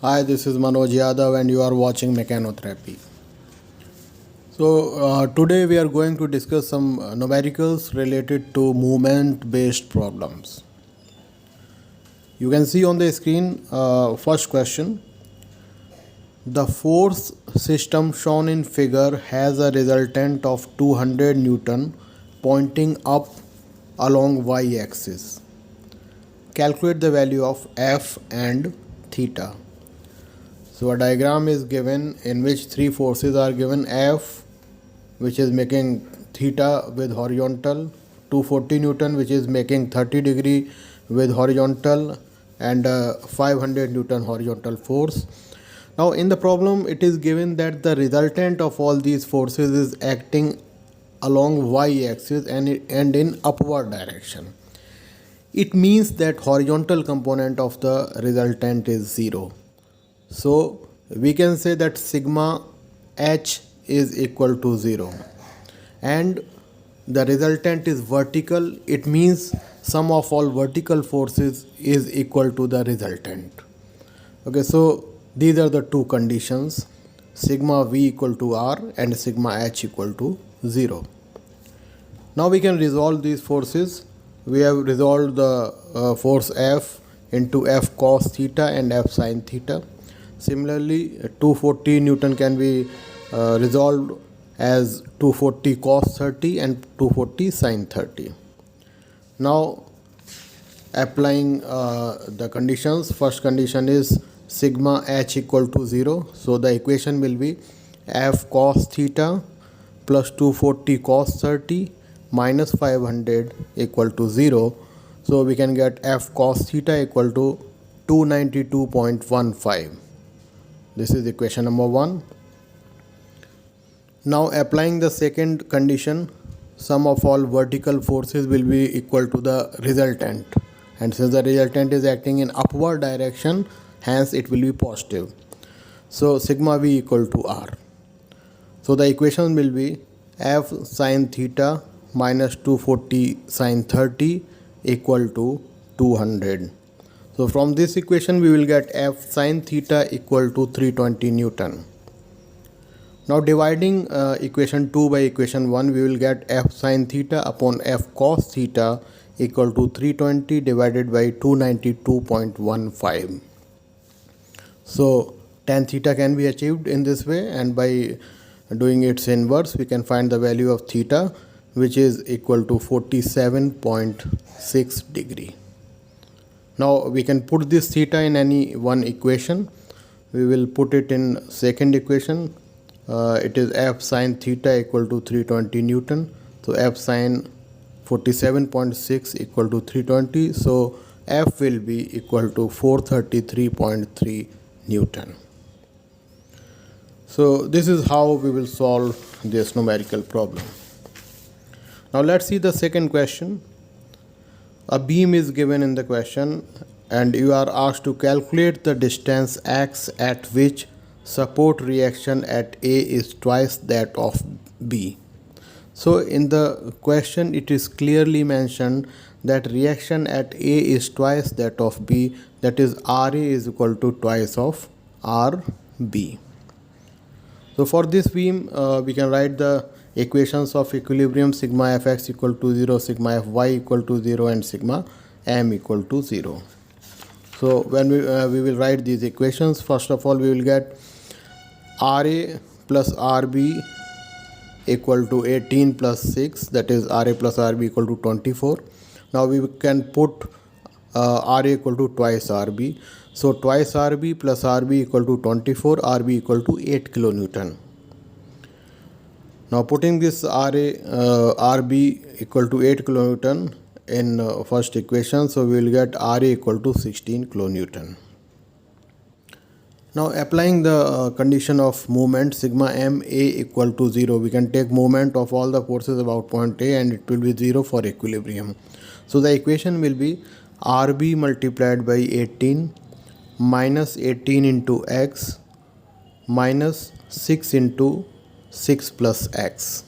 Hi, this is Manoj Yadav and you are watching Mechanotherapy. Today we are going to discuss some numericals related to movement based problems. You can see on the screen, first question. The force system shown in figure has a resultant of 200 Newton pointing up along y axis. Calculate the value of F and theta. So a diagram is given in which three forces are given: F, which is making theta with horizontal, 240 Newton, which is making 30 degree with horizontal, and 500 Newton horizontal force. Now in the problem it is given that the resultant of all these forces is acting along y axis and in upward direction. It means that horizontal component of the resultant is 0. So we can say that sigma h is equal to 0 and the resultant is vertical. It means sum of all vertical forces is equal to the resultant. Okay, so these are the two conditions: sigma v equal to r and sigma h equal to 0. Now we can resolve these forces. We have resolved the force F into F cos theta and F sin theta. Similarly, 240 Newton can be resolved as 240 cos 30 and 240 sin 30. Now applying the conditions, first condition is sigma h equal to 0. So the equation will be F cos theta plus 240 cos 30 minus 500 equal to 0. So we can get F cos theta equal to 292.15. This is equation number 1. Now applying the second condition, sum of all vertical forces will be equal to the resultant, and since the resultant is acting in upward direction, hence it will be positive. So sigma v equal to r. So the equation will be F sin theta minus 240 sin 30 equal to 200. So from this equation we will get F sin theta equal to 320 Newton. Now dividing equation 2 by equation 1, we will get F sin theta upon F cos theta equal to 320 divided by 292.15. So tan theta can be achieved in this way, and by doing its inverse we can find the value of theta, which is equal to 47.6 degree. Now we can put this theta in any one equation. We will put it in second equation. It is F sin theta equal to 320 Newton. So F sin 47.6 equal to 320. So F will be equal to 433.3 Newton. So this is how we will solve this numerical problem. Now let's see the second question. A beam is given in the question and you are asked to calculate the distance x at which support reaction at A is twice that of B. So in the question it is clearly mentioned that reaction at A is twice that of B, that is RA is equal to twice of RB. So for this beam we can write the equations of equilibrium: sigma fx equal to 0, sigma fy equal to 0, and sigma m equal to 0. So when we will write these equations, first of all we will get RA plus RB equal to 18 plus 6, that is RA plus RB equal to 24. Now we can put RA equal to twice RB. So twice RB plus RB equal to 24, RB equal to 8 kilonewton. Now putting this RB equal to 8 kilonewton in first equation, so we will get RA equal to 16 kilonewton. Now applying the condition of movement sigma m A equal to 0, we can take moment of all the forces about point A and it will be 0 for equilibrium. So the equation will be RB multiplied by 18 minus 18 into x minus 6 into 6 plus x.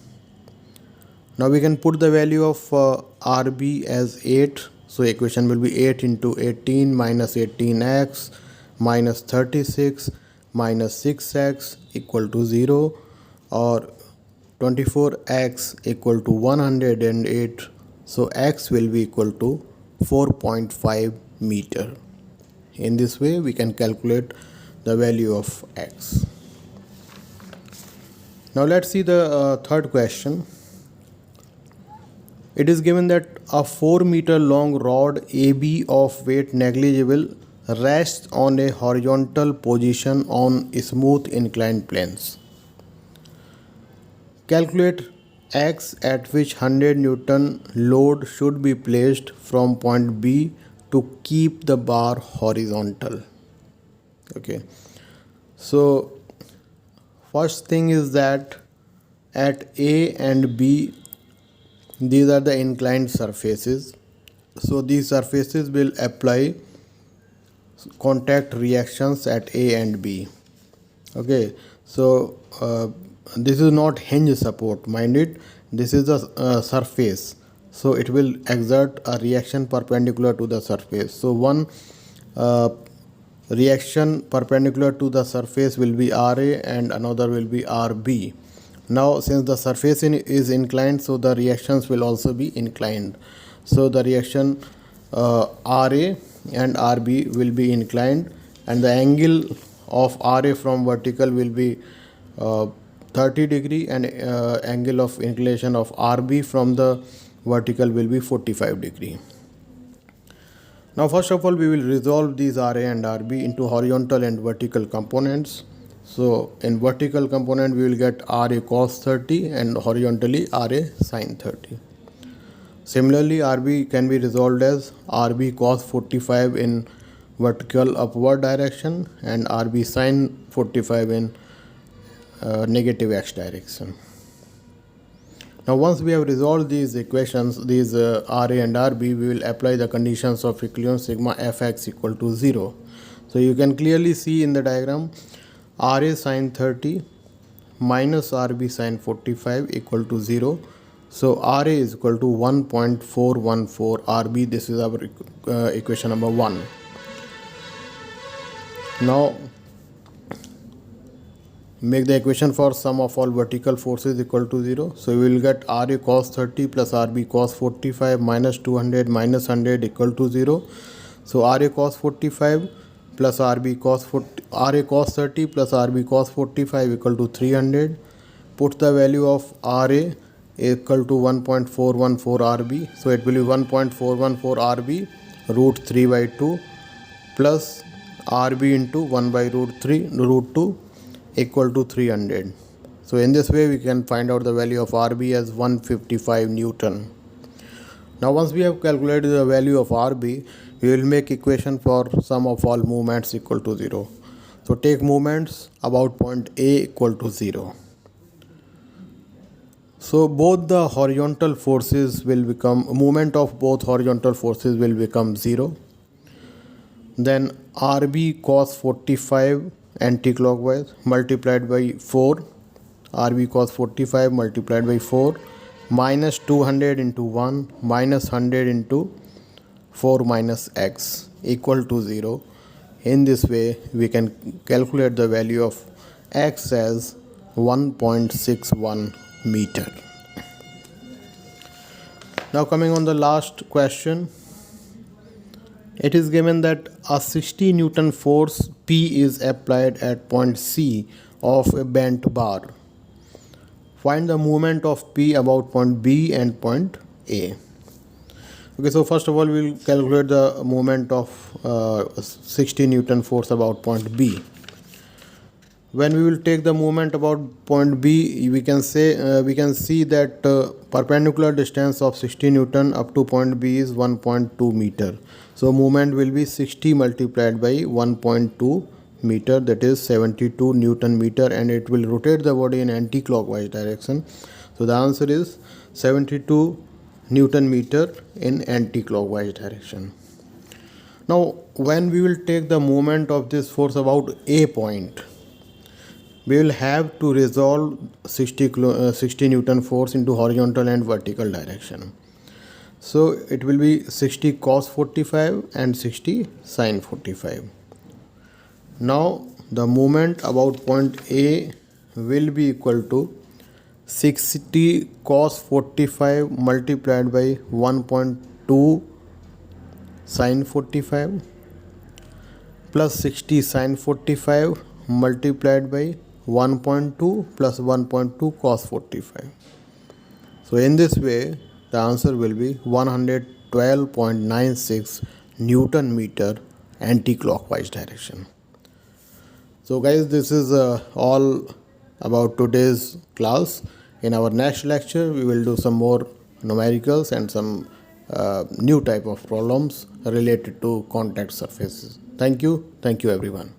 Now we can put the value of RB as 8. So equation will be 8 into 18 minus 18x minus 36 minus 6x equal to 0, or 24x equal to 108. So x will be equal to 4.5 meter. In this way we can calculate the value of x. Now let's see the third question. It is given that a 4 meter long rod AB of weight negligible rests on a horizontal position on smooth inclined planes. Calculate x at which 100 Newton load should be placed from point B to keep the bar horizontal. Okay, so first thing is that at A and B, these are the inclined surfaces. So these surfaces will apply contact reactions at A and B. Okay, so this is not hinge support, mind it, this is the surface, so it will exert a reaction perpendicular to the surface. So one reaction perpendicular to the surface will be RA and another will be RB. Now since the surface is inclined, so the reactions will also be inclined. So the reaction RA and RB will be inclined, and the angle of RA from vertical will be 30 degree, and angle of inclination of RB from the vertical will be 45 degree. Now first of all we will resolve these RA and RB into horizontal and vertical components. So in vertical component we will get RA cos 30 and horizontally RA sin 30. Similarly RB can be resolved as RB cos 45 in vertical upward direction and RB sin 45 in negative x direction. Now once we have resolved these equations, these RA and RB, we will apply the conditions of equilibrium sigma fx equal to 0. So you can clearly see in the diagram RA sin 30 minus RB sin 45 equal to 0. So RA is equal to 1.414 RB. This is our equation number 1. Now make the equation for sum of all vertical forces equal to 0. So we will get RA cos 30 plus RB cos 45 minus 200 minus 100 equal to 0. So RA cos 45 plus RB cos 40, RA cos 30 plus RB cos 45 equal to 300. Put the value of RA equal to 1.414 RB. So it will be 1.414 RB root 3 by 2 plus RB into 1 by root 2 equal to 300. So in this way we can find out the value of RB as 155 Newton. Now once we have calculated the value of RB, we will make equation for sum of all movements equal to 0. So take movements about point A equal to 0. So both the horizontal forces will become, movement of both horizontal forces will become 0. Then RB cos 45 anti-clockwise multiplied by 4, RB cos 45 multiplied by 4 minus 200 into 1 minus 100 into 4 minus x equal to 0. In this way we can calculate the value of x as 1.61 meter. Now coming on the last question. It is given that a 60 Newton force P is applied at point C of a bent bar. Find the movement of P about point B and point A. Okay, so first of all we will calculate the movement of 60 Newton force about point B. When we will take the movement about point B, we can see that perpendicular distance of 60 Newton up to point B is 1.2 meter. So movement will be 60 multiplied by 1.2 meter, that is 72 Newton meter, and it will rotate the body in anti-clockwise direction. So the answer is 72 Newton meter in anti-clockwise direction. Now when we will take the moment of this force about A point, we will have to resolve 60 Newton force into horizontal and vertical direction. So it will be 60 cos 45 and 60 sin 45. Now the moment about point A will be equal to 60 cos 45 multiplied by 1.2 sin 45 plus 60 sin 45 multiplied by 1.2 plus 1.2 cos 45. So in this way the answer will be 112.96 Newton meter anti-clockwise direction. So guys, this is all about today's class. In our next lecture we will do some more numericals and some new type of problems related to contact surfaces. Thank you everyone.